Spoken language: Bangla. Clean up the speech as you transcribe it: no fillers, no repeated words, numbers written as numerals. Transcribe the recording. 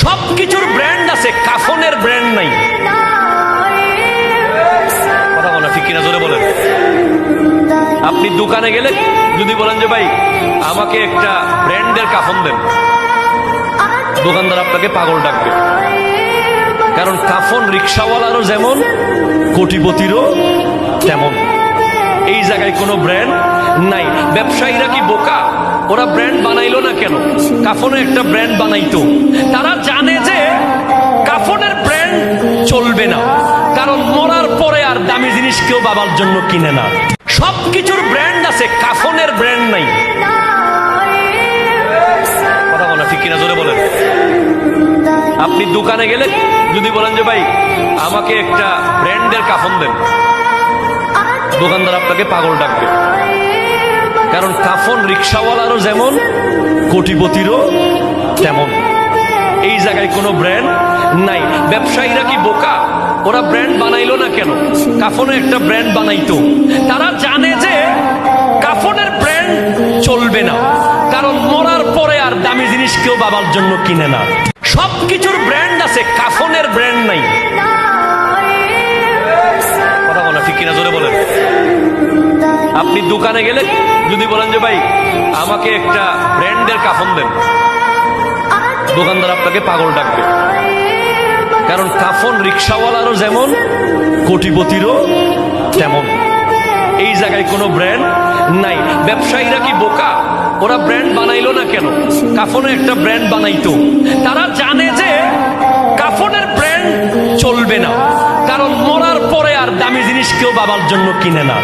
সবকিছুর ব্র্যান্ড আছে, কাফনের ব্র্যান্ড নাই। কথা বলা ঠিক কিনা জোরে বলেন। আপনি দোকানে গেলে যদি বলেন যে ভাই আমাকে একটা ব্র্যান্ডের কাফন দেন, দোকানদার আপনাকে পাগল ডাকবে। কারণ কাফন রিক্সাওয়ালারও যেমন, কোটিপতিরও তেমন। এই জায়গায় কোনো ব্র্যান্ড নাই। ব্যবসায়ীরা কি বোকা? ওরা ব্র্যান্ড বানাইলো না কেন? কাফনের একটা ব্র্যান্ড বানাইতো। তারা জানে যে কাফনের ব্র্যান্ড চলবে না, কারণ মরার পরে আর দামি জিনিস কেউ বাবার জন্য কিনে না। সবকিছুর ব্র্যান্ড আছে, কাফনের ব্র্যান্ড নাই। কথা বলা ঠিক কিনা জোরে বলেন। আপনি দোকানে গেলে যদি বলেন যে ভাই আমাকে একটা ব্র্যান্ডের কাফন দেন, দোকানদার আপনাকে পাগল ডাকবে। কারণ কাফন রিক্সাওয়ালারও যেমন, কোটিপতিরও তেমন। এই জায়গায় কোনো ব্র্যান্ড নাই। ব্যবসায়ীরা কি বোকা? ওরা ব্র্যান্ড বানাইলো না কেন? কাফনের একটা ব্র্যান্ড বানাইতো। তারা জানে যে কাফনের ব্র্যান্ড চলবে না, কারণ মরার পরে আর দামি জিনিস কেউ বাবার জন্য কিনে না। সবকিছুর ব্র্যান্ড আছে, কাফনের ব্র্যান্ড নাই। কথা বলা ঠিক কিনা জোরে বলেন। আপনি দোকানে গেলে যদি বলেন যে ভাই আমাকে একটা ব্র্যান্ডের কাফন দেন, দোকানদার আপনাকে পাগল ডাকবে। কারণ কাফন রিক্সাওয়ালারও যেমন, কোটিপতিরও তেমন। এই জায়গায় কোনো ব্র্যান্ড নাই। ব্যবসায়ীরা কি বোকা? ওরা ব্র্যান্ড বানাইলো না কেন? কাফনের একটা ব্র্যান্ড বানাইতো। তারা জানে যে কাফনের ব্র্যান্ড চলবে না, কারণ মরার পরে আর দামি জিনিস কেউ বাবার জন্য কিনে না।